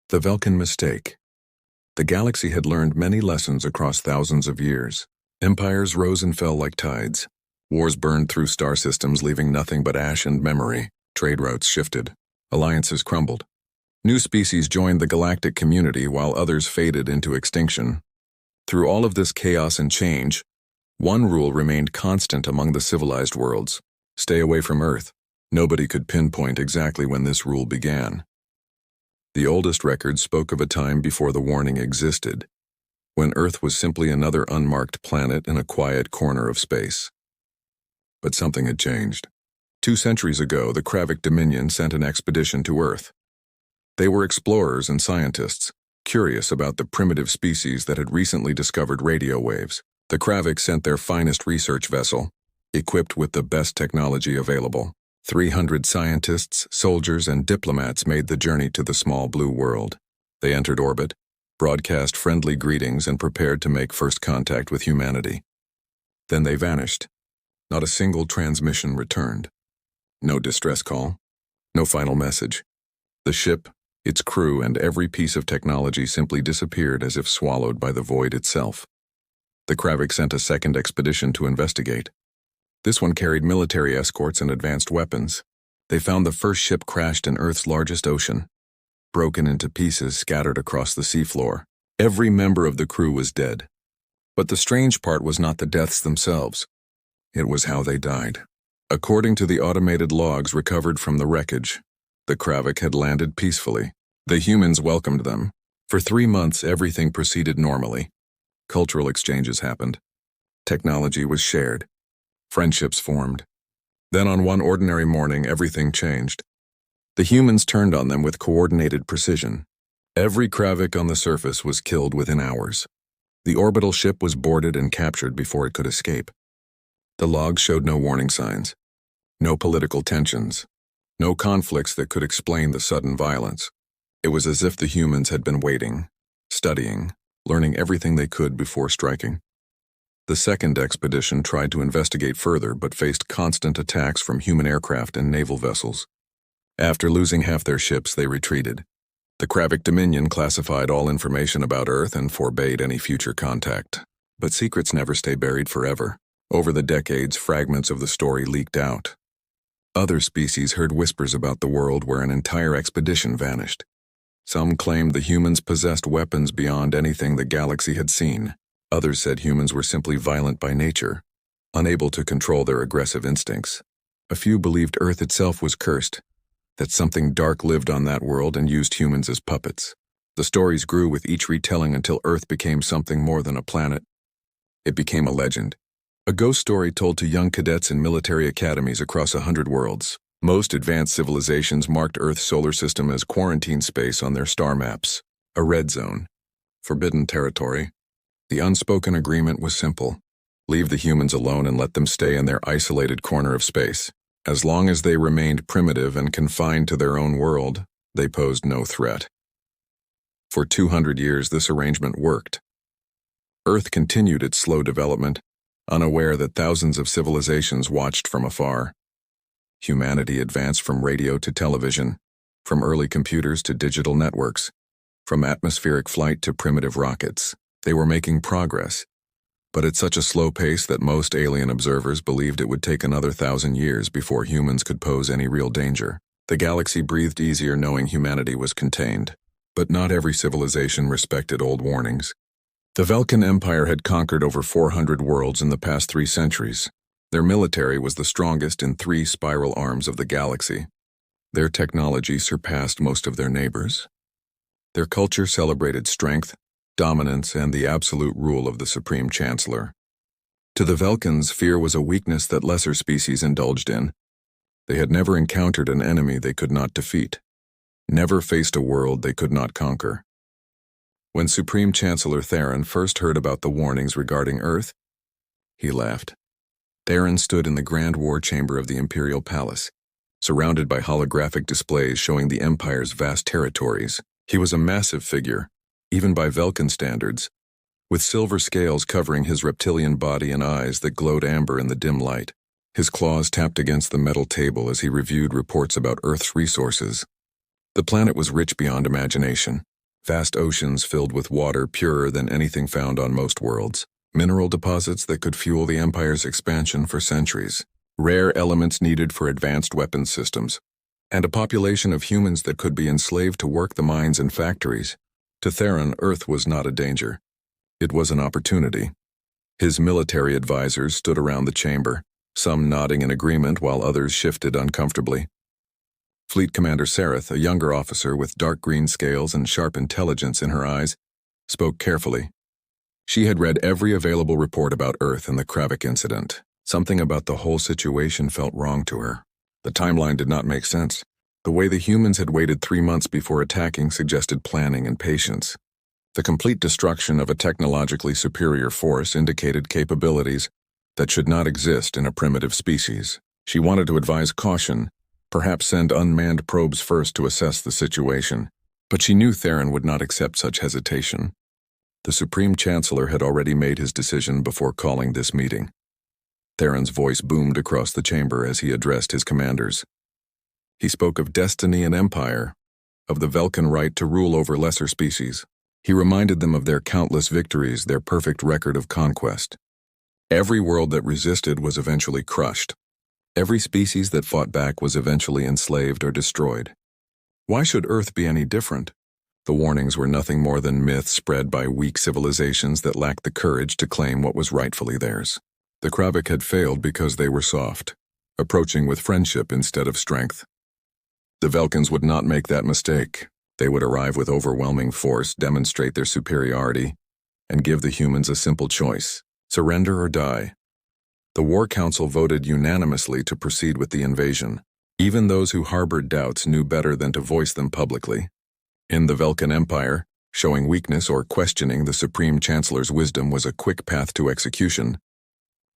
The Vulcan mistake. The galaxy had learned many lessons across thousands of years. Empires rose and fell like tides. Wars burned through star systems, leaving nothing but ash and memory. Trade routes shifted. Alliances crumbled. New species joined the galactic community while others faded into extinction. Through all of this chaos and change, one rule remained constant among the civilized worlds: stay away from Earth. Nobody could pinpoint exactly when this rule began. The oldest records spoke of a time before the warning existed, when Earth was simply another unmarked planet in a quiet corner of space. But something had changed. 2 centuries ago, the Kravik Dominion sent an expedition to Earth. They were explorers and scientists, curious about the primitive species that had recently discovered radio waves. The Kravik sent their finest research vessel, equipped with the best technology available. 300 scientists, soldiers, and diplomats made the journey to the small blue world. They entered orbit, broadcast friendly greetings, and prepared to make first contact with humanity. Then they vanished. Not a single transmission returned. No distress call. No final message. The ship, its crew, and every piece of technology simply disappeared as if swallowed by the void itself. The Kravik sent a second expedition to investigate. This one carried military escorts and advanced weapons. They found the first ship crashed in Earth's largest ocean, broken into pieces scattered across the seafloor. Every member of the crew was dead. But the strange part was not the deaths themselves. It was how they died. According to the automated logs recovered from the wreckage, the Kravik had landed peacefully. The humans welcomed them. For 3 months, everything proceeded normally. Cultural exchanges happened. Technology was shared. Friendships formed. Then on one ordinary morning, everything changed. The humans turned on them with coordinated precision. Every Kravik on the surface was killed within hours. The orbital ship was boarded and captured before it could escape. The logs showed no warning signs, no political tensions, no conflicts that could explain the sudden violence. It was as if the humans had been waiting, studying, learning everything they could before striking. The second expedition tried to investigate further but faced constant attacks from human aircraft and naval vessels. After losing half their ships, they retreated. The Kravik Dominion classified all information about Earth and forbade any future contact. But secrets never stay buried forever. Over the decades, fragments of the story leaked out. Other species heard whispers about the world where an entire expedition vanished. Some claimed the humans possessed weapons beyond anything the galaxy had seen. Others said humans were simply violent by nature, unable to control their aggressive instincts. A few believed Earth itself was cursed, that something dark lived on that world and used humans as puppets. The stories grew with each retelling until Earth became something more than a planet. It became a legend, a ghost story told to young cadets in military academies across 100 worlds. Most advanced civilizations marked Earth's solar system as quarantine space on their star maps, a red zone, forbidden territory. The unspoken agreement was simple: leave the humans alone and let them stay in their isolated corner of space. As long as they remained primitive and confined to their own world, they posed no threat. For 200 years, this arrangement worked. Earth continued its slow development, unaware that thousands of civilizations watched from afar. Humanity advanced from radio to television, from early computers to digital networks, from atmospheric flight to primitive rockets. They were making progress, but at such a slow pace that most alien observers believed it would take another 1,000 years before humans could pose any real danger. The galaxy breathed easier knowing humanity was contained, but not every civilization respected old warnings. The Vulcan Empire had conquered over 400 worlds in the past 3 centuries. Their military was the strongest in 3 spiral arms of the galaxy. Their technology surpassed most of their neighbors. Their culture celebrated strength, dominance, and the absolute rule of the Supreme Chancellor. To the Vulcans, fear was a weakness that lesser species indulged in. They had never encountered an enemy they could not defeat, never faced a world they could not conquer. When Supreme Chancellor Theron first heard about the warnings regarding Earth, he laughed. Theron stood in the Grand War Chamber of the Imperial Palace, surrounded by holographic displays showing the Empire's vast territories. He was a massive figure, even by Vulcan standards, with silver scales covering his reptilian body and eyes that glowed amber in the dim light. His claws tapped against the metal table as he reviewed reports about Earth's resources. The planet was rich beyond imagination. Vast oceans filled with water purer than anything found on most worlds. Mineral deposits that could fuel the Empire's expansion for centuries. Rare elements needed for advanced weapons systems. And a population of humans that could be enslaved to work the mines and factories. To Theron, Earth was not a danger. It was an opportunity. His military advisors stood around the chamber, some nodding in agreement while others shifted uncomfortably. Fleet Commander Sareth, a younger officer with dark green scales and sharp intelligence in her eyes, spoke carefully. She had read every available report about Earth and the Kravik incident. Something about the whole situation felt wrong to her. The timeline did not make sense. The way the humans had waited 3 months before attacking suggested planning and patience. The complete destruction of a technologically superior force indicated capabilities that should not exist in a primitive species. She wanted to advise caution, perhaps send unmanned probes first to assess the situation. But she knew Theron would not accept such hesitation. The Supreme Chancellor had already made his decision before calling this meeting. Theron's voice boomed across the chamber as he addressed his commanders. He spoke of destiny and empire, of the Velkan right to rule over lesser species. He reminded them of their countless victories, their perfect record of conquest. Every world that resisted was eventually crushed. Every species that fought back was eventually enslaved or destroyed. Why should Earth be any different? The warnings were nothing more than myths spread by weak civilizations that lacked the courage to claim what was rightfully theirs. The Kravik had failed because they were soft, approaching with friendship instead of strength. The Velkans would not make that mistake. They would arrive with overwhelming force, demonstrate their superiority, and give the humans a simple choice: surrender or die. The War Council voted unanimously to proceed with the invasion. Even those who harbored doubts knew better than to voice them publicly. In the Velkan Empire, showing weakness or questioning the Supreme Chancellor's wisdom was a quick path to execution.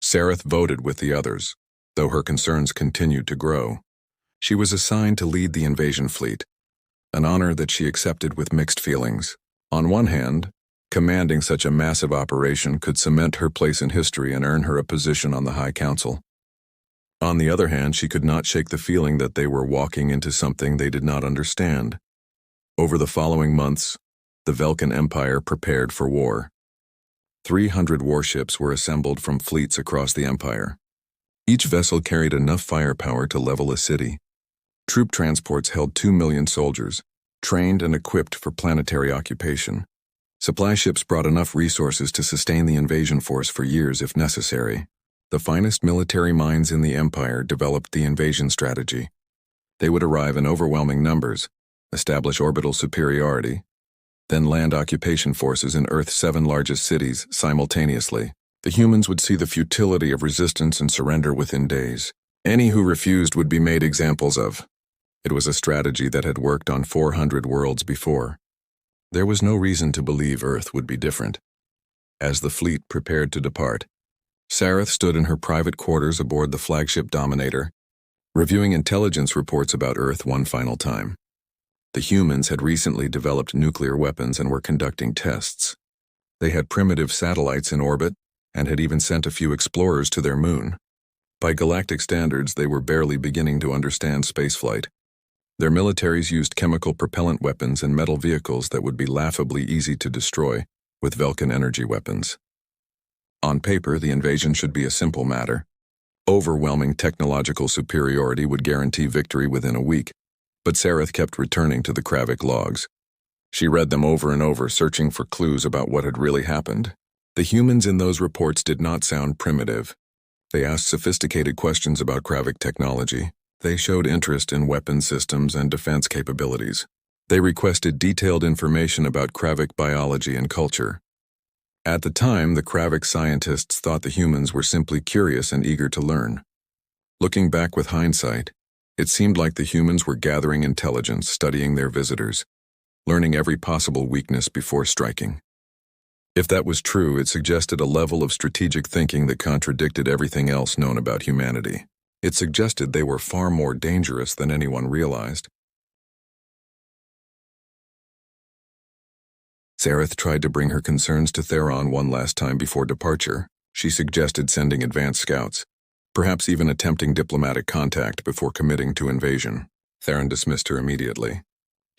Sareth voted with the others, though her concerns continued to grow. She was assigned to lead the invasion fleet, an honor that she accepted with mixed feelings. On one hand, commanding such a massive operation could cement her place in history and earn her a position on the High Council. On the other hand, she could not shake the feeling that they were walking into something they did not understand. Over the following months, the Velkan Empire prepared for war. 300 warships were assembled from fleets across the empire. Each vessel carried enough firepower to level a city. Troop transports held 2 million soldiers, trained and equipped for planetary occupation. Supply ships brought enough resources to sustain the invasion force for years if necessary. The finest military minds in the empire developed the invasion strategy. They would arrive in overwhelming numbers, establish orbital superiority, then land occupation forces in Earth's 7 largest cities simultaneously. The humans would see the futility of resistance and surrender within days. Any who refused would be made examples of. It was a strategy that had worked on 400 worlds before. There was no reason to believe Earth would be different. As the fleet prepared to depart, Sareth stood in her private quarters aboard the flagship Dominator, reviewing intelligence reports about Earth one final time. The humans had recently developed nuclear weapons and were conducting tests. They had primitive satellites in orbit and had even sent a few explorers to their moon. By galactic standards, they were barely beginning to understand spaceflight. Their militaries used chemical propellant weapons and metal vehicles that would be laughably easy to destroy with Velkan energy weapons. On paper, the invasion should be a simple matter. Overwhelming technological superiority would guarantee victory within a week, but Sareth kept returning to the Kravik logs. She read them over and over, searching for clues about what had really happened. The humans in those reports did not sound primitive. They asked sophisticated questions about Kravik technology. They showed interest in weapon systems and defense capabilities. They requested detailed information about Kravik biology and culture. At the time, the Kravik scientists thought the humans were simply curious and eager to learn. Looking back with hindsight, it seemed like the humans were gathering intelligence, studying their visitors, learning every possible weakness before striking. If that was true, it suggested a level of strategic thinking that contradicted everything else known about humanity. It suggested they were far more dangerous than anyone realized. Sareth tried to bring her concerns to Theron one last time before departure. She suggested sending advance scouts, perhaps even attempting diplomatic contact before committing to invasion. Theron dismissed her immediately.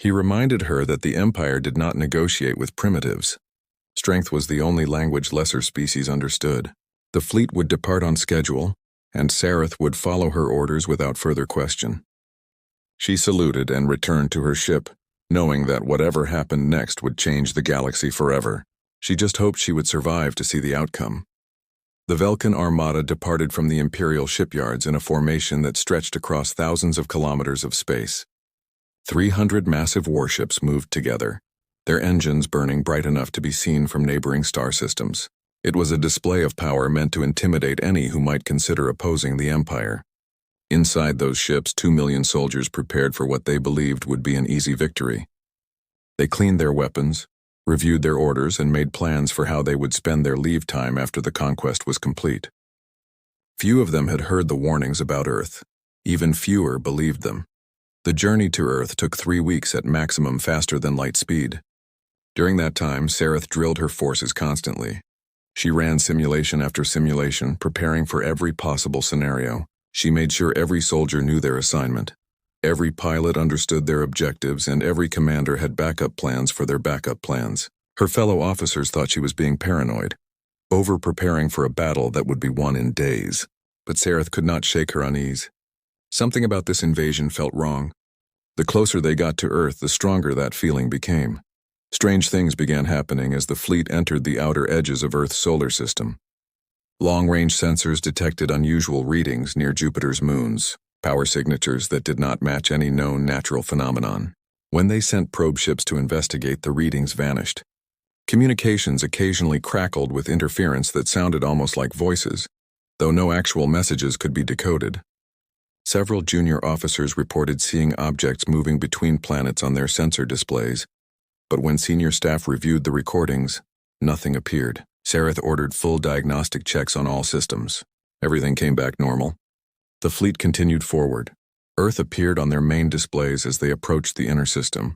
He reminded her that the Empire did not negotiate with primitives. Strength was the only language lesser species understood. The fleet would depart on schedule, and Sareth would follow her orders without further question. She saluted and returned to her ship, knowing that whatever happened next would change the galaxy forever. She just hoped she would survive to see the outcome. The Velkan Armada departed from the Imperial shipyards in a formation that stretched across thousands of kilometers of space. 300 massive warships moved together, their engines burning bright enough to be seen from neighboring star systems. It was a display of power meant to intimidate any who might consider opposing the Empire. Inside those ships, 2 million soldiers prepared for what they believed would be an easy victory. They cleaned their weapons, reviewed their orders, and made plans for how they would spend their leave time after the conquest was complete. Few of them had heard the warnings about Earth. Even fewer believed them. The journey to Earth took 3 weeks at maximum faster than light speed. During that time, Sareth drilled her forces constantly. She ran simulation after simulation, preparing for every possible scenario. She made sure every soldier knew their assignment. Every pilot understood their objectives, and every commander had backup plans for their backup plans. Her fellow officers thought she was being paranoid, over-preparing for a battle that would be won in days. But Sareth could not shake her unease. Something about this invasion felt wrong. The closer they got to Earth, the stronger that feeling became. Strange things began happening as the fleet entered the outer edges of Earth's solar system. Long-range sensors detected unusual readings near Jupiter's moons, power signatures that did not match any known natural phenomenon. When they sent probe ships to investigate, the readings vanished. Communications occasionally crackled with interference that sounded almost like voices, though no actual messages could be decoded. Several junior officers reported seeing objects moving between planets on their sensor displays, but when senior staff reviewed the recordings, nothing appeared. Sareth ordered full diagnostic checks on all systems. Everything came back normal. The fleet continued forward. Earth appeared on their main displays as they approached the inner system.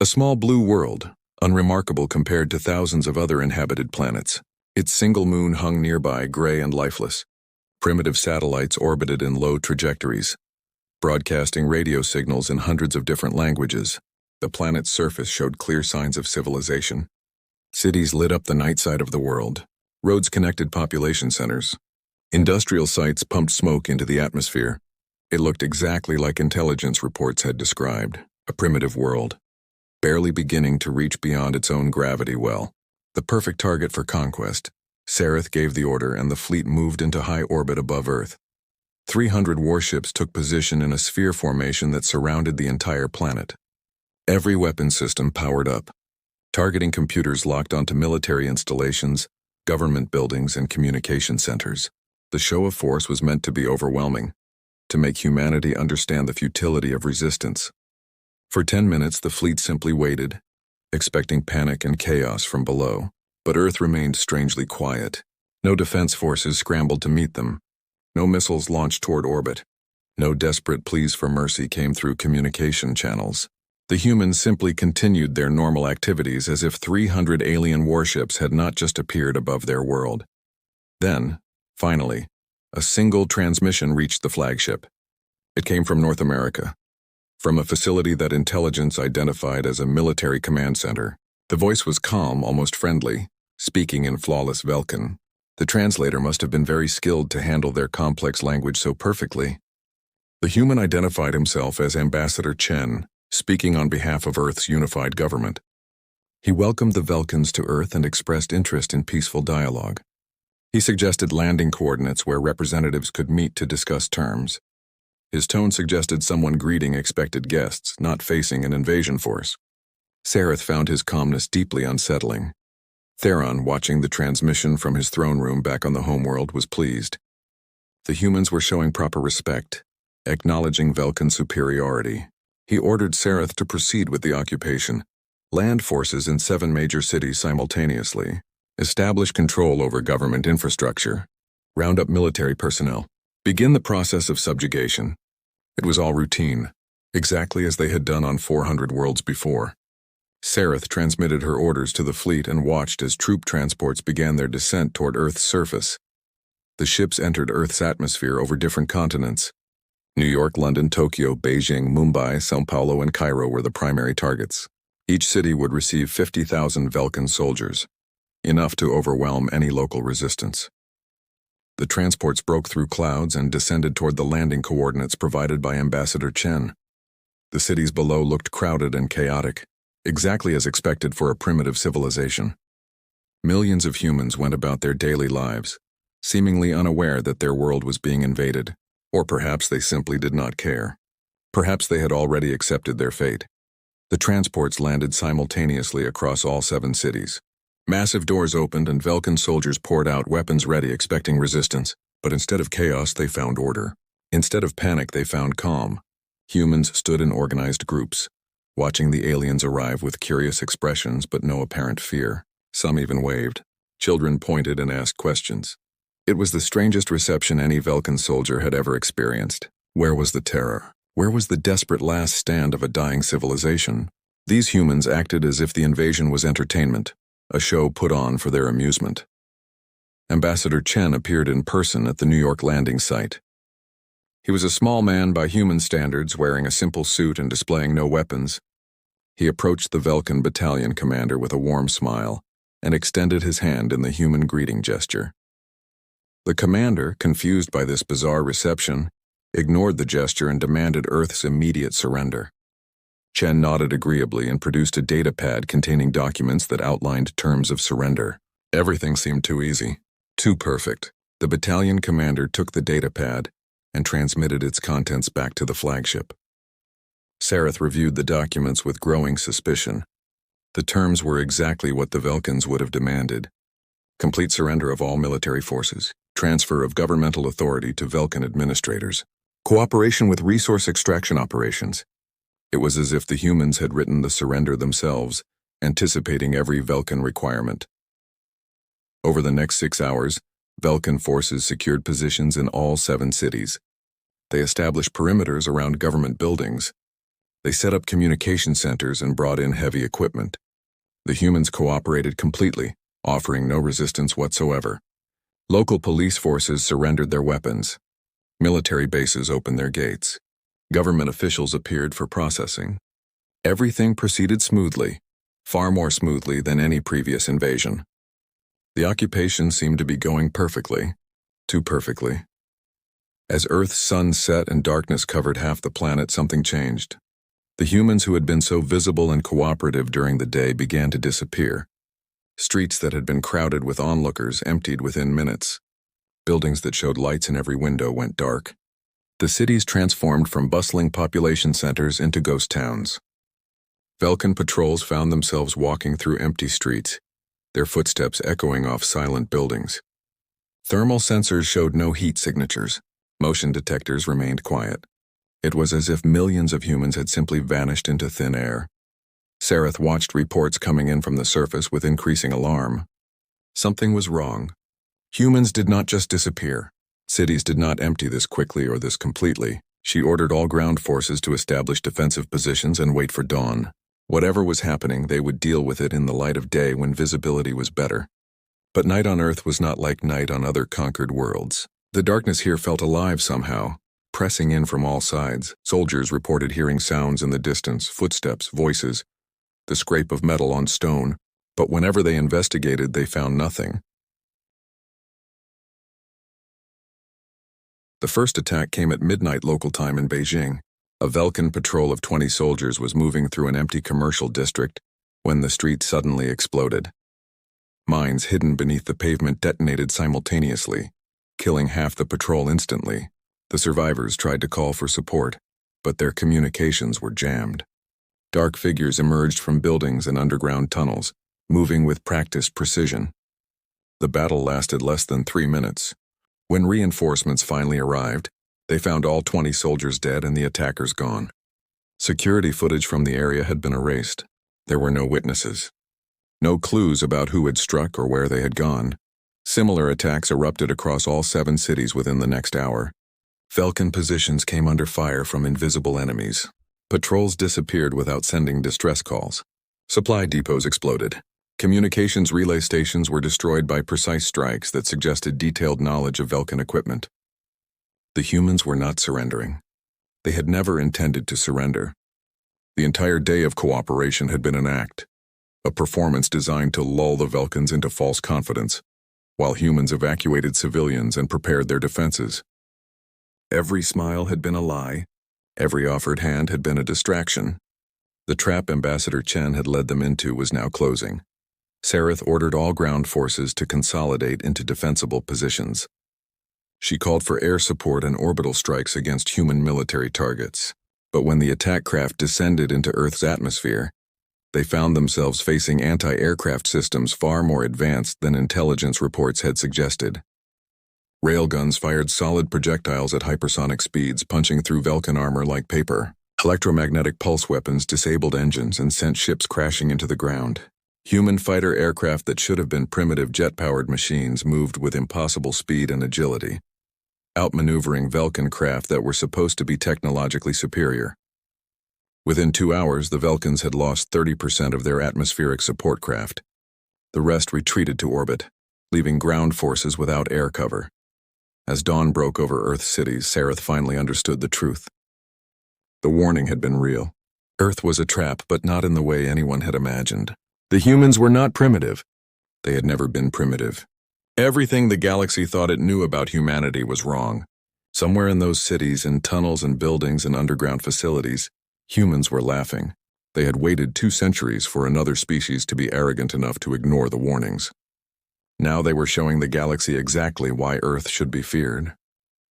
A small blue world, unremarkable compared to thousands of other inhabited planets. Its single moon hung nearby, gray and lifeless. Primitive satellites orbited in low trajectories, broadcasting radio signals in hundreds of different languages. The planet's surface showed clear signs of civilization. Cities lit up the night side of the world. Roads connected population centers. Industrial sites pumped smoke into the atmosphere. It looked exactly like intelligence reports had described, a primitive world, barely beginning to reach beyond its own gravity well. The perfect target for conquest. Sareth gave the order, and the fleet moved into high orbit above Earth. 300 warships took position in a sphere formation that surrounded the entire planet. Every weapon system powered up. Targeting computers locked onto military installations, government buildings, and communication centers. The show of force was meant to be overwhelming, to make humanity understand the futility of resistance. For 10 minutes, the fleet simply waited, expecting panic and chaos from below. But Earth remained strangely quiet. No defense forces scrambled to meet them. No missiles launched toward orbit. No desperate pleas for mercy came through communication channels. The humans simply continued their normal activities as if 300 alien warships had not just appeared above their world. Then, finally, a single transmission reached the flagship. It came from North America, from a facility that intelligence identified as a military command center. The voice was calm, almost friendly, speaking in flawless Velkan. The translator must have been very skilled to handle their complex language so perfectly. The human identified himself as Ambassador Chen, speaking on behalf of Earth's unified government. He welcomed the Velkans to Earth and expressed interest in peaceful dialogue. He suggested landing coordinates where representatives could meet to discuss terms. His tone suggested someone greeting expected guests, not facing an invasion force. Sareth found his calmness deeply unsettling. Theron, watching the transmission from his throne room back on the homeworld, was pleased. The humans were showing proper respect, acknowledging Velkan superiority. He ordered Sareth to proceed with the occupation, land forces in 7 major cities simultaneously, establish control over government infrastructure, round up military personnel, begin the process of subjugation. It was all routine, exactly as they had done on 400 worlds before. Sareth transmitted her orders to the fleet and watched as troop transports began their descent toward Earth's surface. The ships entered Earth's atmosphere over different continents. New York, London, Tokyo, Beijing, Mumbai, Sao Paulo, and Cairo were the primary targets. Each city would receive 50,000 Vulcan soldiers, enough to overwhelm any local resistance. The transports broke through clouds and descended toward the landing coordinates provided by Ambassador Chen. The cities below looked crowded and chaotic, exactly as expected for a primitive civilization. Millions of humans went about their daily lives, seemingly unaware that their world was being invaded, or perhaps they simply did not care. Perhaps they had already accepted their fate. The transports landed simultaneously across all 7 cities. Massive doors opened and Vulcan soldiers poured out, weapons ready, expecting resistance. But instead of chaos, they found order. Instead of panic, they found calm. Humans stood in organized groups, watching the aliens arrive with curious expressions but no apparent fear. Some even waved. Children pointed and asked questions. It was the strangest reception any Vulcan soldier had ever experienced. Where was the terror? Where was the desperate last stand of a dying civilization? These humans acted as if the invasion was entertainment, a show put on for their amusement. Ambassador Chen appeared in person at the New York landing site. He was a small man by human standards, wearing a simple suit and displaying no weapons. He approached the Vulcan battalion commander with a warm smile and extended his hand in the human greeting gesture. The commander, confused by this bizarre reception, ignored the gesture and demanded Earth's immediate surrender. Chen nodded agreeably and produced a data pad containing documents that outlined terms of surrender. Everything seemed too easy, too perfect. The battalion commander took the data pad and transmitted its contents back to the flagship. Sareth reviewed the documents with growing suspicion. The terms were exactly what the Vulcans would have demanded. Complete surrender of all military forces, transfer of governmental authority to Vulcan administrators, cooperation with resource extraction operations. It was as if the humans had written the surrender themselves, anticipating every Vulcan requirement. Over the next 6 hours, Vulcan forces secured positions in all 7 cities. They established perimeters around government buildings. They set up communication centers and brought in heavy equipment. The humans cooperated completely, offering no resistance whatsoever. Local police forces surrendered their weapons. Military bases opened their gates. Government officials appeared for processing. Everything proceeded smoothly, far more smoothly than any previous invasion. The occupation seemed to be going perfectly, too perfectly. As Earth's sun set and darkness covered half the planet, something changed. The humans who had been so visible and cooperative during the day began to disappear. Streets that had been crowded with onlookers emptied within minutes. Buildings that showed lights in every window went dark. The cities transformed from bustling population centers into ghost towns. Vulcan patrols found themselves walking through empty streets, their footsteps echoing off silent buildings. Thermal sensors showed no heat signatures. Motion detectors remained quiet. It was as if millions of humans had simply vanished into thin air. Sareth watched reports coming in from the surface with increasing alarm. Something was wrong. Humans did not just disappear. Cities did not empty this quickly or this completely. She ordered all ground forces to establish defensive positions and wait for dawn. Whatever was happening, they would deal with it in the light of day when visibility was better. But night on Earth was not like night on other conquered worlds. The darkness here felt alive somehow, pressing in from all sides. Soldiers reported hearing sounds in the distance, footsteps, voices, the scrape of metal on stone, but whenever they investigated, they found nothing. The first attack came at midnight local time in Beijing. A Vulcan patrol of 20 soldiers was moving through an empty commercial district when the street suddenly exploded. Mines hidden beneath the pavement detonated simultaneously, killing half the patrol instantly. The survivors tried to call for support, but their communications were jammed. Dark figures emerged from buildings and underground tunnels, moving with practiced precision. The battle lasted less than 3 minutes. When reinforcements finally arrived, they found all 20 soldiers dead and the attackers gone. Security footage from the area had been erased. There were no witnesses. No clues about who had struck or where they had gone. Similar attacks erupted across all 7 cities within the next hour. Vulcan positions came under fire from invisible enemies. Patrols disappeared without sending distress calls. Supply depots exploded. Communications relay stations were destroyed by precise strikes that suggested detailed knowledge of Vulcan equipment. The humans were not surrendering. They had never intended to surrender. The entire day of cooperation had been an act, a performance designed to lull the Vulcans into false confidence, while humans evacuated civilians and prepared their defenses. Every smile had been a lie. Every offered hand had been a distraction. The trap Ambassador Chen had led them into was now closing. Sareth ordered all ground forces to consolidate into defensible positions. She called for air support and orbital strikes against human military targets. But when the attack craft descended into Earth's atmosphere, they found themselves facing anti-aircraft systems far more advanced than intelligence reports had suggested. Railguns fired solid projectiles at hypersonic speeds, punching through Vulcan armor like paper. Electromagnetic pulse weapons disabled engines and sent ships crashing into the ground. Human fighter aircraft that should have been primitive jet-powered machines moved with impossible speed and agility, outmaneuvering Vulcan craft that were supposed to be technologically superior. Within 2 hours, the Vulcans had lost 30% of their atmospheric support craft. The rest retreated to orbit, leaving ground forces without air cover. As dawn broke over Earth's cities, Sareth finally understood the truth. The warning had been real. Earth was a trap, but not in the way anyone had imagined. The humans were not primitive. They had never been primitive. Everything the galaxy thought it knew about humanity was wrong. Somewhere in those cities, in tunnels and buildings and underground facilities, humans were laughing. They had waited 2 centuries for another species to be arrogant enough to ignore the warnings. Now they were showing the galaxy exactly why Earth should be feared.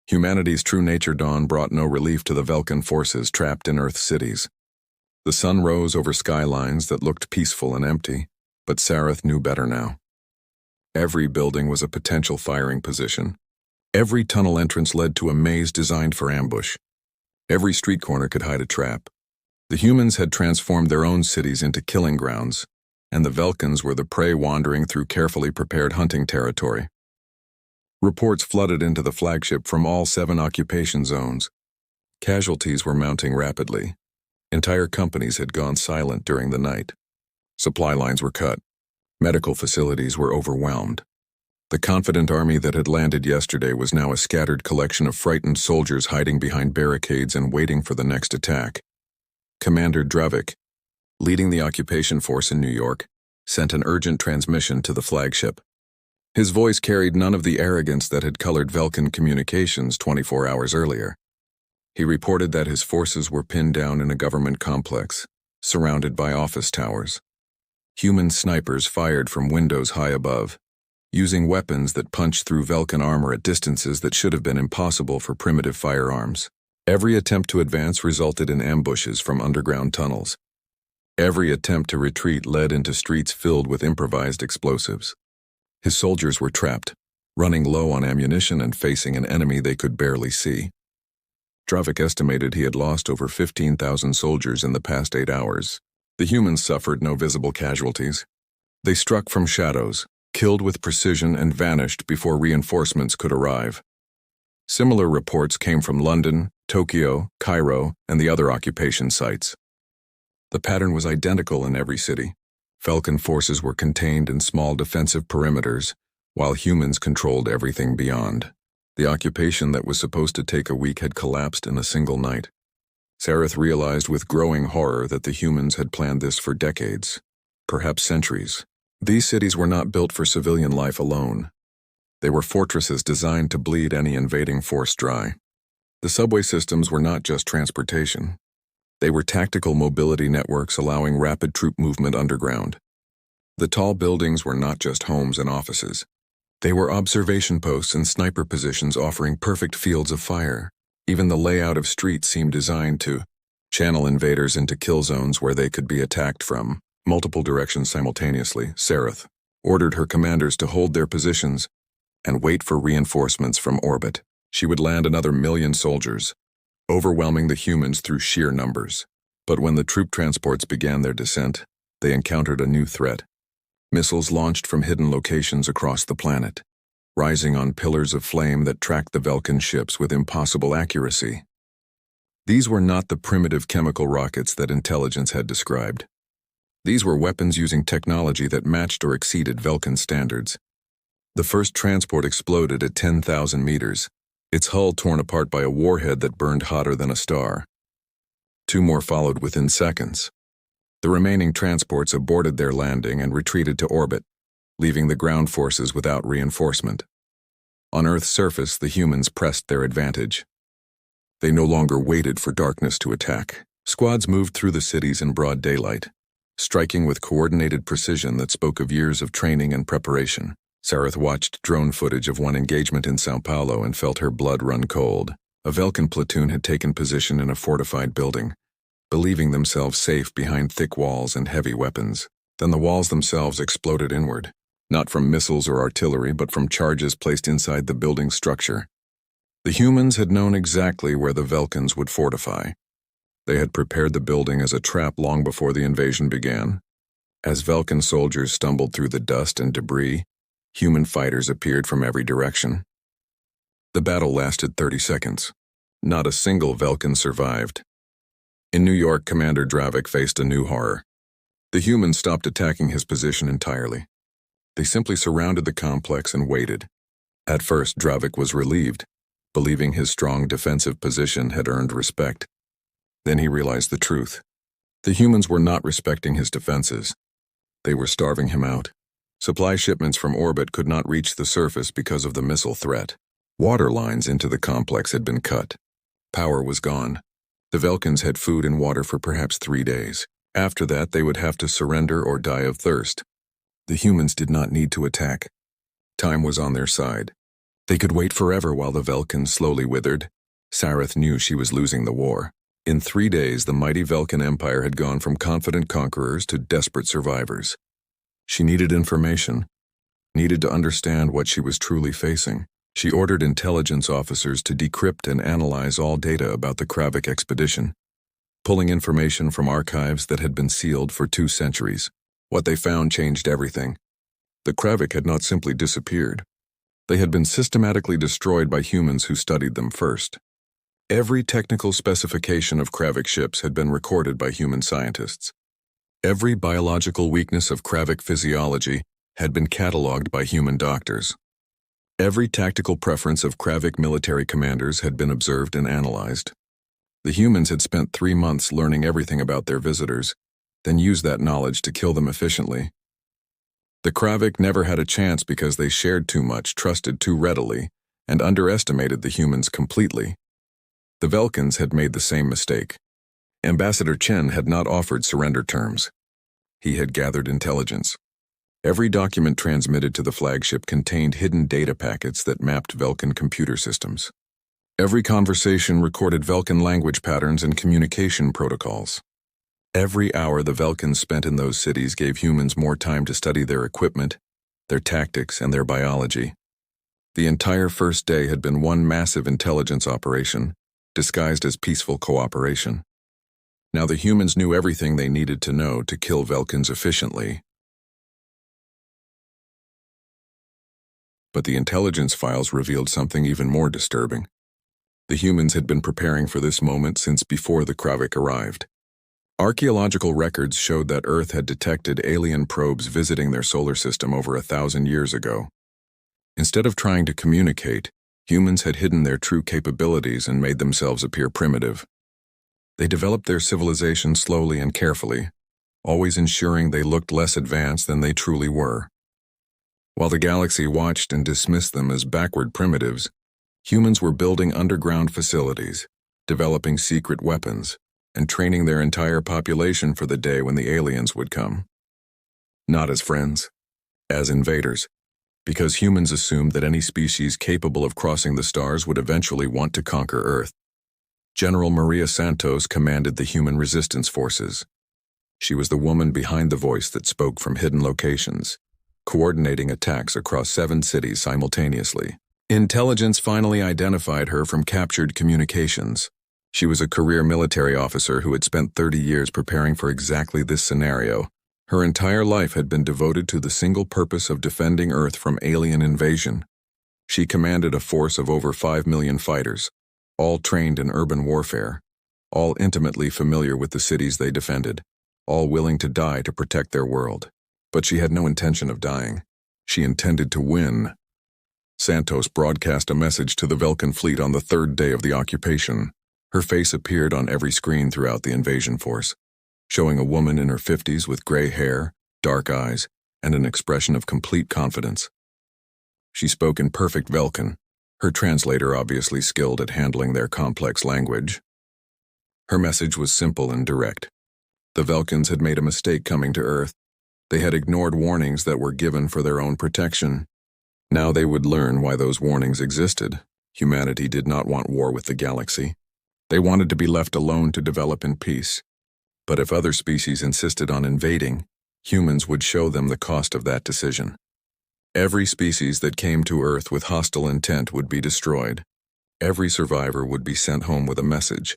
Humanity's true nature dawn brought no relief to the Vulcan forces trapped in Earth's cities. The sun rose over skylines that looked peaceful and empty, but Sareth knew better now. Every building was a potential firing position. Every tunnel entrance led to a maze designed for ambush. Every street corner could hide a trap. The humans had transformed their own cities into killing grounds, and the Vulcans were the prey wandering through carefully prepared hunting territory. Reports flooded into the flagship from all 7 occupation zones. Casualties were mounting rapidly. Entire companies had gone silent during the night. Supply lines were cut. Medical facilities were overwhelmed. The confident army that had landed yesterday was now a scattered collection of frightened soldiers hiding behind barricades and waiting for the next attack. Commander Dravik, leading the occupation force in New York, sent an urgent transmission to the flagship. His voice carried none of the arrogance that had colored Vulcan communications 24 hours earlier. He reported that his forces were pinned down in a government complex, surrounded by office towers. Human snipers fired from windows high above, using weapons that punched through Vulcan armor at distances that should have been impossible for primitive firearms. Every attempt to advance resulted in ambushes from underground tunnels. Every attempt to retreat led into streets filled with improvised explosives. His soldiers were trapped, running low on ammunition and facing an enemy they could barely see. Dravik estimated he had lost over 15,000 soldiers in the past 8 hours. The humans suffered no visible casualties. They struck from shadows, killed with precision, and vanished before reinforcements could arrive. Similar reports came from London, Tokyo, Cairo, and the other occupation sites. The pattern was identical in every city. Vulcan forces were contained in small defensive perimeters, while humans controlled everything beyond. The occupation that was supposed to take a week had collapsed in a single night. Sareth realized with growing horror that the humans had planned this for decades, perhaps centuries. These cities were not built for civilian life alone. They were fortresses designed to bleed any invading force dry. The subway systems were not just transportation. They were tactical mobility networks allowing rapid troop movement underground. The tall buildings were not just homes and offices. They were observation posts and sniper positions offering perfect fields of fire. Even the layout of streets seemed designed to channel invaders into kill zones where they could be attacked from multiple directions simultaneously. Sareth ordered her commanders to hold their positions and wait for reinforcements from orbit. She would land another 1,000,000 soldiers, overwhelming the humans through sheer numbers. But when the troop transports began their descent, they encountered a new threat. Missiles launched from hidden locations across the planet, rising on pillars of flame that tracked the Vulcan ships with impossible accuracy. These were not the primitive chemical rockets that intelligence had described. These were weapons using technology that matched or exceeded Vulcan standards. The first transport exploded at 10,000 meters, its hull torn apart by a warhead that burned hotter than a star. 2 more followed within seconds. The remaining transports aborted their landing and retreated to orbit, leaving the ground forces without reinforcement. On Earth's surface, the humans pressed their advantage. They no longer waited for darkness to attack. Squads moved through the cities in broad daylight, striking with coordinated precision that spoke of years of training and preparation. Sareth watched drone footage of one engagement in Sao Paulo and felt her blood run cold. A Velkin platoon had taken position in a fortified building, believing themselves safe behind thick walls and heavy weapons. Then the walls themselves exploded inward, not from missiles or artillery, but from charges placed inside the building's structure. The humans had known exactly where the Velkins would fortify. They had prepared the building as a trap long before the invasion began. As Velkin soldiers stumbled through the dust and debris, human fighters appeared from every direction. The battle lasted 30 seconds. Not a single Velkin survived. In New York, Commander Dravik faced a new horror. The humans stopped attacking his position entirely. They simply surrounded the complex and waited. At first, Dravik was relieved, believing his strong defensive position had earned respect. Then he realized the truth. The humans were not respecting his defenses. They were starving him out. Supply shipments from orbit could not reach the surface because of the missile threat. Water lines into the complex had been cut. Power was gone. The Velkins had food and water for perhaps 3 days. After that, they would have to surrender or die of thirst. The humans did not need to attack. Time was on their side. They could wait forever while the Velkins slowly withered. Sareth knew she was losing the war. In 3 days, the mighty Velkin Empire had gone from confident conquerors to desperate survivors. She needed information, needed to understand what she was truly facing. She ordered intelligence officers to decrypt and analyze all data about the Kravik expedition, pulling information from archives that had been sealed for 2 centuries. What they found changed everything. The Kravik had not simply disappeared. They had been systematically destroyed by humans who studied them first. Every technical specification of Kravik ships had been recorded by human scientists. Every biological weakness of Kravik physiology had been catalogued by human doctors. Every tactical preference of Kravik military commanders had been observed and analyzed. The humans had spent 3 months learning everything about their visitors, then used that knowledge to kill them efficiently. The Kravik never had a chance because they shared too much, trusted too readily, and underestimated the humans completely. The Velkins had made the same mistake. Ambassador Chen had not offered surrender terms. He had gathered intelligence. Every document transmitted to the flagship contained hidden data packets that mapped Velkin computer systems. Every conversation recorded Velkin language patterns and communication protocols. Every hour the Velkins spent in those cities gave humans more time to study their equipment, their tactics, and their biology. The entire first day had been one massive intelligence operation, disguised as peaceful cooperation. Now the humans knew everything they needed to know to kill Velkins efficiently. But the intelligence files revealed something even more disturbing. The humans had been preparing for this moment since before the Kravik arrived. Archaeological records showed that Earth had detected alien probes visiting their solar system over 1,000 years ago. Instead of trying to communicate, humans had hidden their true capabilities and made themselves appear primitive. They developed their civilization slowly and carefully, always ensuring they looked less advanced than they truly were. While the galaxy watched and dismissed them as backward primitives, humans were building underground facilities, developing secret weapons, and training their entire population for the day when the aliens would come. Not as friends, as invaders, because humans assumed that any species capable of crossing the stars would eventually want to conquer Earth. General Maria Santos commanded the human resistance forces. She was the woman behind the voice that spoke from hidden locations, coordinating attacks across 7 cities simultaneously. Intelligence finally identified her from captured communications. She was a career military officer who had spent 30 years preparing for exactly this scenario. Her entire life had been devoted to the single purpose of defending Earth from alien invasion. She commanded a force of over 5 million fighters, all trained in urban warfare, all intimately familiar with the cities they defended, all willing to die to protect their world. But she had no intention of dying. She intended to win. Santos broadcast a message to the Vulcan fleet on the third day of the occupation. Her face appeared on every screen throughout the invasion force, showing a woman in her 50s with gray hair, dark eyes, and an expression of complete confidence. She spoke in perfect Vulcan, her translator obviously skilled at handling their complex language. Her message was simple and direct. The Vulcans had made a mistake coming to Earth. They had ignored warnings that were given for their own protection. Now they would learn why those warnings existed. Humanity did not want war with the galaxy. They wanted to be left alone to develop in peace. But if other species insisted on invading, humans would show them the cost of that decision. Every species that came to Earth with hostile intent would be destroyed. Every survivor would be sent home with a message.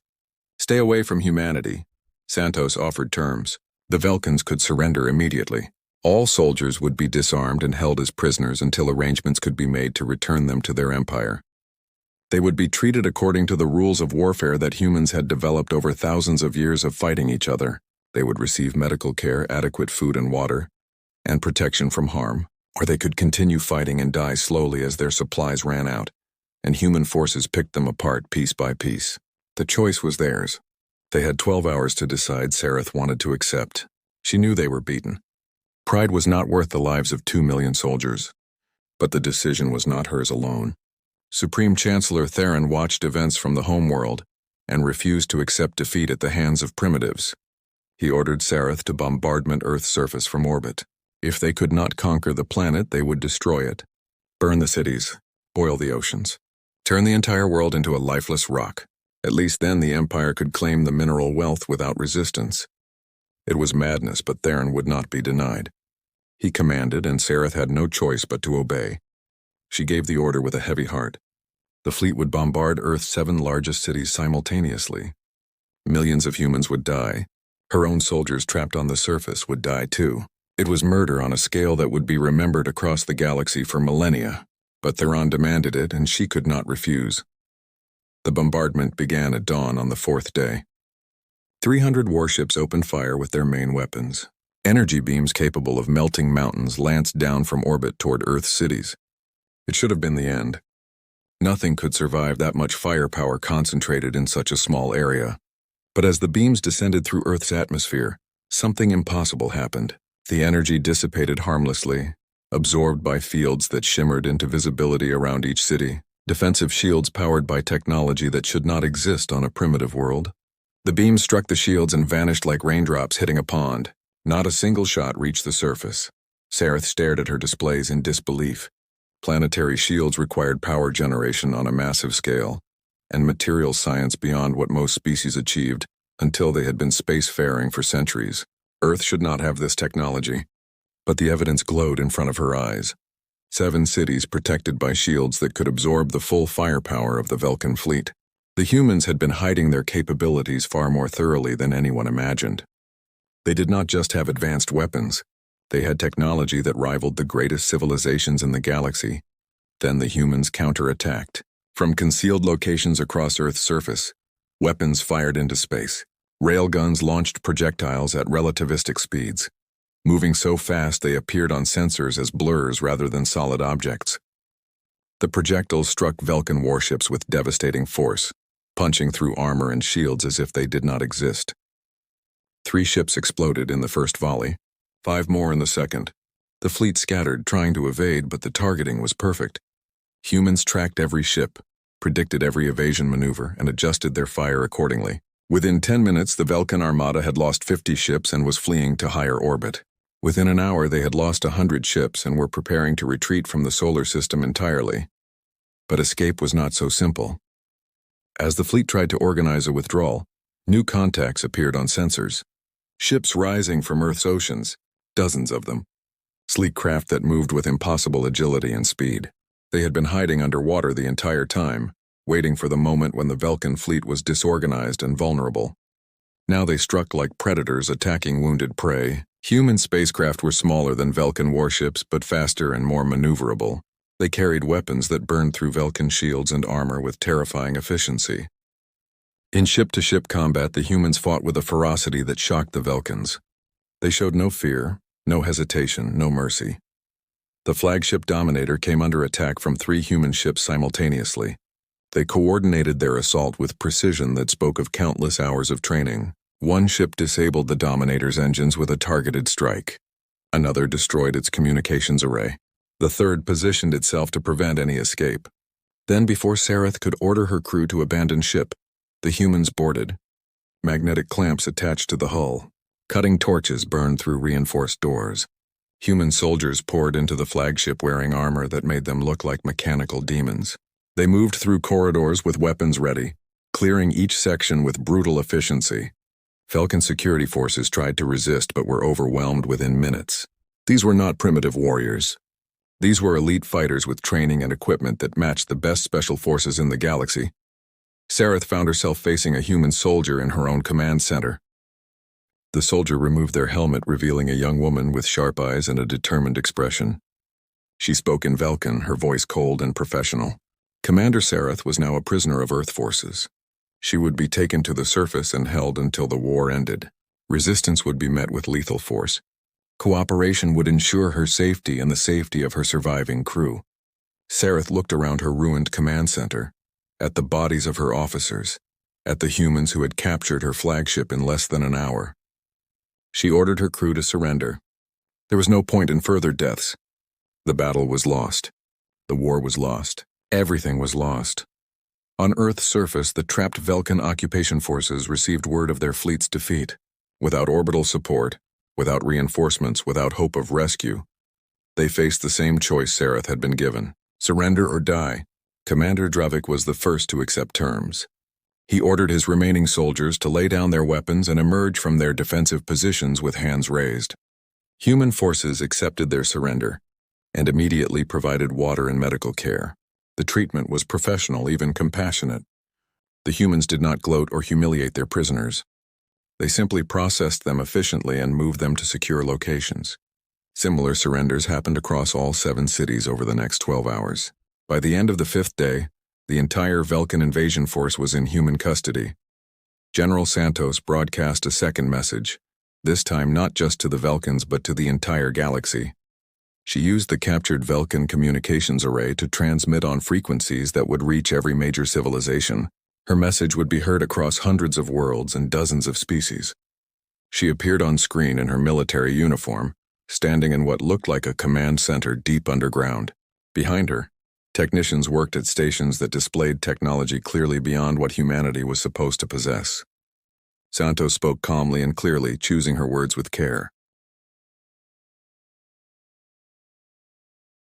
Stay away from humanity. Santos offered terms. The Vulcans could surrender immediately. All soldiers would be disarmed and held as prisoners until arrangements could be made to return them to their empire. They would be treated according to the rules of warfare that humans had developed over thousands of years of fighting each other. They would receive medical care, adequate food and water, and protection from harm, or they could continue fighting and die slowly as their supplies ran out, and human forces picked them apart piece by piece. The choice was theirs. They had 12 hours to decide. Sareth wanted to accept. She knew they were beaten. Pride was not worth the lives of 2 million soldiers. But the decision was not hers alone. Supreme Chancellor Theron watched events from the homeworld and refused to accept defeat at the hands of primitives. He ordered Sareth to bombardment Earth's surface from orbit. If they could not conquer the planet, they would destroy it, burn the cities, boil the oceans, turn the entire world into a lifeless rock. At least then the Empire could claim the mineral wealth without resistance. It was madness, but Theron would not be denied. He commanded, and Sareth had no choice but to obey. She gave the order with a heavy heart. The fleet would bombard Earth's 7 largest cities simultaneously. Millions of humans would die. Her own soldiers trapped on the surface would die too. It was murder on a scale that would be remembered across the galaxy for millennia. But Theron demanded it, and she could not refuse. The bombardment began at dawn on the 4th day. 300 warships opened fire with their main weapons. Energy beams capable of melting mountains lanced down from orbit toward Earth's cities. It should have been the end. Nothing could survive that much firepower concentrated in such a small area. But as the beams descended through Earth's atmosphere, something impossible happened. The energy dissipated harmlessly, absorbed by fields that shimmered into visibility around each city. Defensive shields powered by technology that should not exist on a primitive world. The beams struck the shields and vanished like raindrops hitting a pond. Not a single shot reached the surface. Sareth stared at her displays in disbelief. Planetary shields required power generation on a massive scale, and material science beyond what most species achieved until they had been spacefaring for centuries. Earth should not have this technology. But the evidence glowed in front of her eyes. 7 cities protected by shields that could absorb the full firepower of the Vulcan fleet. The humans had been hiding their capabilities far more thoroughly than anyone imagined. They did not just have advanced weapons. They had technology that rivaled the greatest civilizations in the galaxy. Then the humans counterattacked. From concealed locations across Earth's surface, weapons fired into space. Railguns launched projectiles at relativistic speeds. Moving so fast they appeared on sensors as blurs rather than solid objects. The projectiles struck Vulcan warships with devastating force, punching through armor and shields as if they did not exist. 3 ships exploded in the first volley, 5 more in the second. The fleet scattered, trying to evade, but the targeting was perfect. Humans tracked every ship, predicted every evasion maneuver, and adjusted their fire accordingly. Within 10 minutes, the Vulcan armada had lost 50 ships and was fleeing to higher orbit. Within an hour, they had lost 100 ships and were preparing to retreat from the solar system entirely. But escape was not so simple. As the fleet tried to organize a withdrawal, new contacts appeared on sensors. Ships rising from Earth's oceans, dozens of them. Sleek craft that moved with impossible agility and speed. They had been hiding underwater the entire time, waiting for the moment when the Vulcan fleet was disorganized and vulnerable. Now they struck like predators attacking wounded prey. Human spacecraft were smaller than Vulcan warships, but faster and more maneuverable. They carried weapons that burned through Vulcan shields and armor with terrifying efficiency. In ship-to-ship combat, the humans fought with a ferocity that shocked the Vulcans. They showed no fear, no hesitation, no mercy. The flagship Dominator came under attack from 3 human ships simultaneously. They coordinated their assault with precision that spoke of countless hours of training. One ship disabled the Dominator's engines with a targeted strike. Another destroyed its communications array. The third positioned itself to prevent any escape. Then, before Sareth could order her crew to abandon ship, the humans boarded. Magnetic clamps attached to the hull. Cutting torches burned through reinforced doors. Human soldiers poured into the flagship wearing armor that made them look like mechanical demons. They moved through corridors with weapons ready, clearing each section with brutal efficiency. Falcon security forces tried to resist but were overwhelmed within minutes. These were not primitive warriors. These were elite fighters with training and equipment that matched the best special forces in the galaxy. Sareth found herself facing a human soldier in her own command center. The soldier removed their helmet, revealing a young woman with sharp eyes and a determined expression. She spoke in Vulcan, her voice cold and professional. Commander Sareth was now a prisoner of Earth forces. She would be taken to the surface and held until the war ended. Resistance would be met with lethal force. Cooperation would ensure her safety and the safety of her surviving crew. Sareth looked around her ruined command center, at the bodies of her officers, at the humans who had captured her flagship in less than an hour. She ordered her crew to surrender. There was no point in further deaths. The battle was lost. The war was lost. Everything was lost. On Earth's surface, the trapped Vulcan occupation forces received word of their fleet's defeat. Without orbital support, without reinforcements, without hope of rescue, they faced the same choice Sareth had been given: surrender or die. Commander Dravik was the first to accept terms. He ordered his remaining soldiers to lay down their weapons and emerge from their defensive positions with hands raised. Human forces accepted their surrender and immediately provided water and medical care. The treatment was professional, even compassionate. The humans did not gloat or humiliate their prisoners. They simply processed them efficiently and moved them to secure locations. Similar surrenders happened across all 7 cities over the next 12 hours. By the end of the 5th day, the entire Vulcan invasion force was in human custody. General Santos broadcast a second message, this time not just to the Vulcans but to the entire galaxy. She used the captured Vulcan communications array to transmit on frequencies that would reach every major civilization. Her message would be heard across hundreds of worlds and dozens of species. She appeared on screen in her military uniform, standing in what looked like a command center deep underground. Behind her, technicians worked at stations that displayed technology clearly beyond what humanity was supposed to possess. Santos spoke calmly and clearly, choosing her words with care.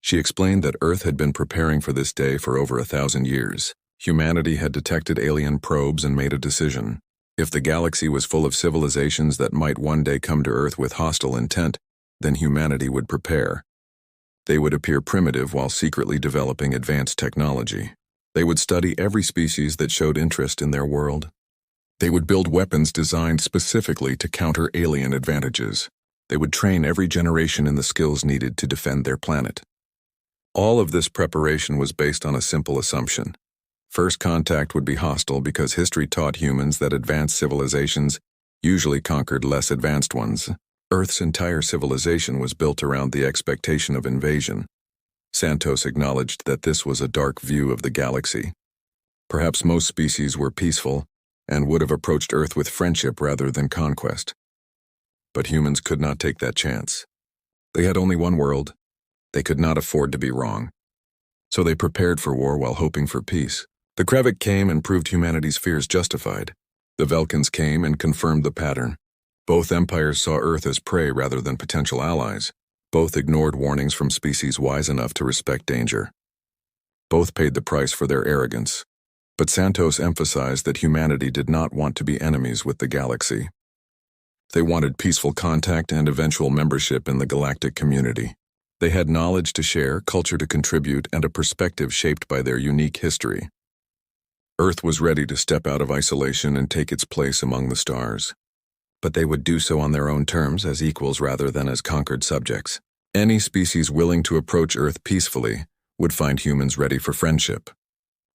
She explained that Earth had been preparing for this day for over 1,000 years. Humanity had detected alien probes and made a decision. If the galaxy was full of civilizations that might one day come to Earth with hostile intent, then humanity would prepare. They would appear primitive while secretly developing advanced technology. They would study every species that showed interest in their world. They would build weapons designed specifically to counter alien advantages. They would train every generation in the skills needed to defend their planet. All of this preparation was based on a simple assumption. First contact would be hostile because history taught humans that advanced civilizations usually conquered less advanced ones. Earth's entire civilization was built around the expectation of invasion. Santos acknowledged that this was a dark view of the galaxy. Perhaps most species were peaceful and would have approached Earth with friendship rather than conquest. But humans could not take that chance. They had only one world. They could not afford to be wrong. So they prepared for war while hoping for peace. The Krevik came and proved humanity's fears justified. The Vulcans came and confirmed the pattern. Both empires saw Earth as prey rather than potential allies. Both ignored warnings from species wise enough to respect danger. Both paid the price for their arrogance. But Santos emphasized that humanity did not want to be enemies with the galaxy. They wanted peaceful contact and eventual membership in the galactic community. They had knowledge to share, culture to contribute, and a perspective shaped by their unique history. Earth was ready to step out of isolation and take its place among the stars. But they would do so on their own terms, as equals rather than as conquered subjects. Any species willing to approach Earth peacefully would find humans ready for friendship.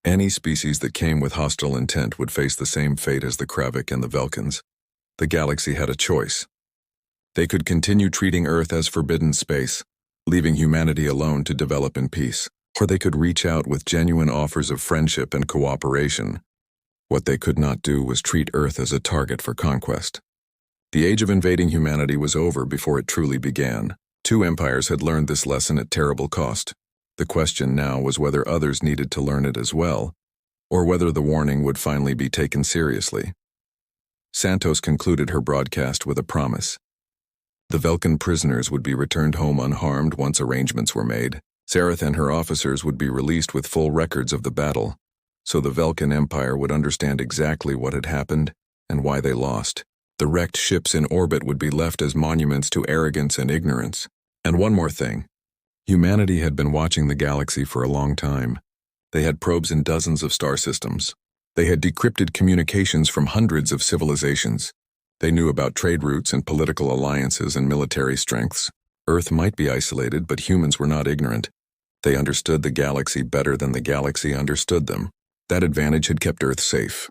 Any species that came with hostile intent would face the same fate as the Krevik and the Vulcans. The galaxy had a choice. They could continue treating Earth as forbidden space, leaving humanity alone to develop in peace. Or they could reach out with genuine offers of friendship and cooperation. What they could not do was treat Earth as a target for conquest. The age of invading humanity was over before it truly began. Two empires had learned this lesson at terrible cost. The question now was whether others needed to learn it as well, or whether the warning would finally be taken seriously. Santos concluded her broadcast with a promise. The Velkan prisoners would be returned home unharmed once arrangements were made. Sareth and her officers would be released with full records of the battle, so the Velkan Empire would understand exactly what had happened and why they lost. The wrecked ships in orbit would be left as monuments to arrogance and ignorance. And one more thing. Humanity had been watching the galaxy for a long time. They had probes in dozens of star systems. They had decrypted communications from hundreds of civilizations. They knew about trade routes and political alliances and military strengths. Earth might be isolated, but humans were not ignorant. They understood the galaxy better than the galaxy understood them. That advantage had kept Earth safe.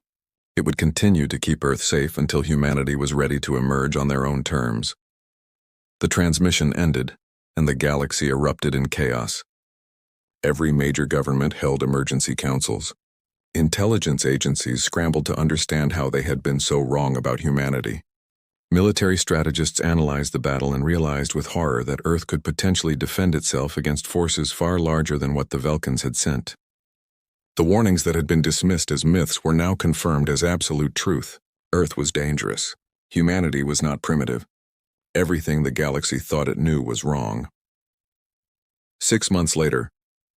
It would continue to keep Earth safe until humanity was ready to emerge on their own terms. The transmission ended, and the galaxy erupted in chaos. Every major government held emergency councils. Intelligence agencies scrambled to understand how they had been so wrong about humanity. Military strategists analyzed the battle and realized with horror that Earth could potentially defend itself against forces far larger than what the Velkans had sent. The warnings that had been dismissed as myths were now confirmed as absolute truth. Earth was dangerous. Humanity was not primitive. Everything the galaxy thought it knew was wrong. 6 months later,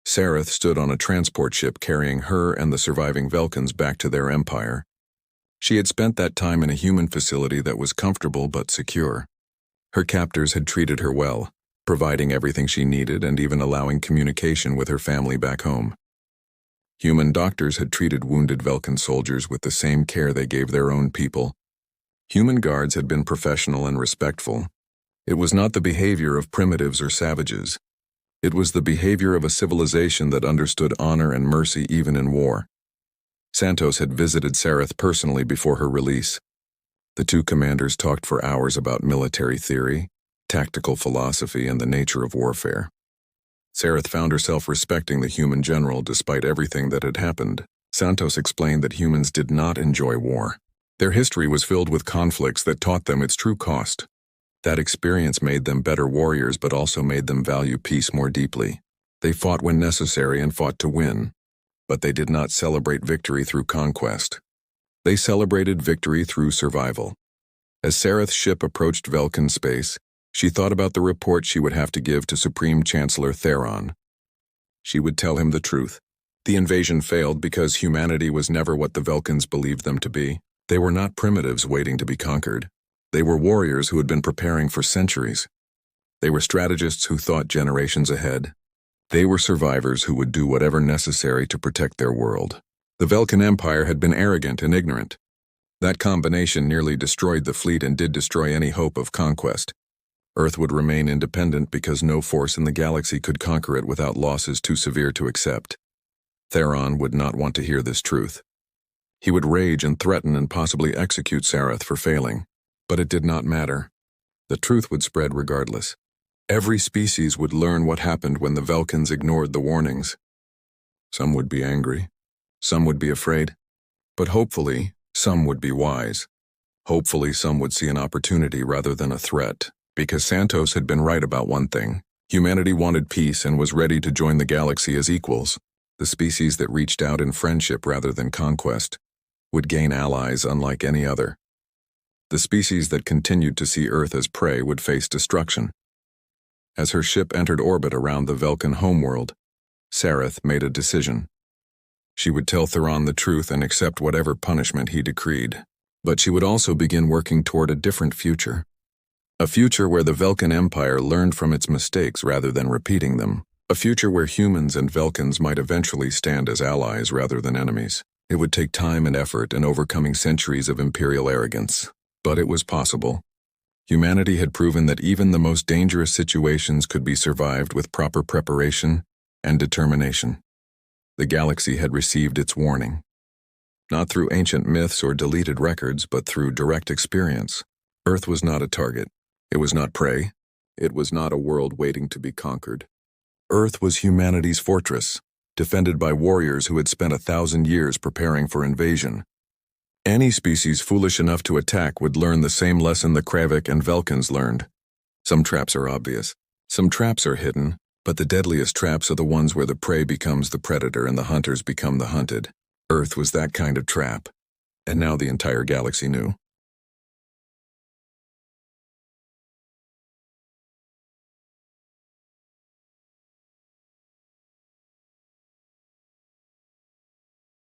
Sareth stood on a transport ship carrying her and the surviving Velkans back to their empire. She had spent that time in a human facility that was comfortable but secure. Her captors had treated her well, providing everything she needed and even allowing communication with her family back home. Human doctors had treated wounded Velkan soldiers with the same care they gave their own people. Human guards had been professional and respectful. It was not the behavior of primitives or savages. It was the behavior of a civilization that understood honor and mercy even in war. Santos had visited Sareth personally before her release. The two commanders talked for hours about military theory, tactical philosophy, and the nature of warfare. Sareth found herself respecting the human general despite everything that had happened. Santos explained that humans did not enjoy war. Their history was filled with conflicts that taught them its true cost. That experience made them better warriors but also made them value peace more deeply. They fought when necessary and fought to win. But they did not celebrate victory through conquest. They celebrated victory through survival. As Sareth's ship approached Velkan space, she thought about the report she would have to give to Supreme Chancellor Theron. She would tell him the truth. The invasion failed because humanity was never what the Velkans believed them to be. They were not primitives waiting to be conquered. They were warriors who had been preparing for centuries. They were strategists who thought generations ahead. They were survivors who would do whatever necessary to protect their world. The Velkan Empire had been arrogant and ignorant. That combination nearly destroyed the fleet and did destroy any hope of conquest. Earth would remain independent because no force in the galaxy could conquer it without losses too severe to accept. Theron would not want to hear this truth. He would rage and threaten and possibly execute Sareth for failing. But it did not matter. The truth would spread regardless. Every species would learn what happened when the Velkans ignored the warnings. Some would be angry. Some would be afraid. But hopefully, some would be wise. Hopefully, some would see an opportunity rather than a threat. Because Santos had been right about one thing. Humanity wanted peace and was ready to join the galaxy as equals. The species that reached out in friendship rather than conquest would gain allies unlike any other. The species that continued to see Earth as prey would face destruction. As her ship entered orbit around the Velkan homeworld, Sareth made a decision. She would tell Theron the truth and accept whatever punishment he decreed. But she would also begin working toward a different future. A future where the Velkan Empire learned from its mistakes rather than repeating them. A future where humans and Velkans might eventually stand as allies rather than enemies. It would take time and effort and overcoming centuries of imperial arrogance. But it was possible. Humanity had proven that even the most dangerous situations could be survived with proper preparation and determination. The galaxy had received its warning. Not through ancient myths or deleted records, but through direct experience. Earth was not a target. It was not prey. It was not a world waiting to be conquered. Earth was humanity's fortress, defended by warriors who had spent 1,000 years preparing for invasion. Any species foolish enough to attack would learn the same lesson the Kravik and Velkans learned. Some traps are obvious. Some traps are hidden, but the deadliest traps are the ones where the prey becomes the predator and the hunters become the hunted. Earth was that kind of trap, and now the entire galaxy knew.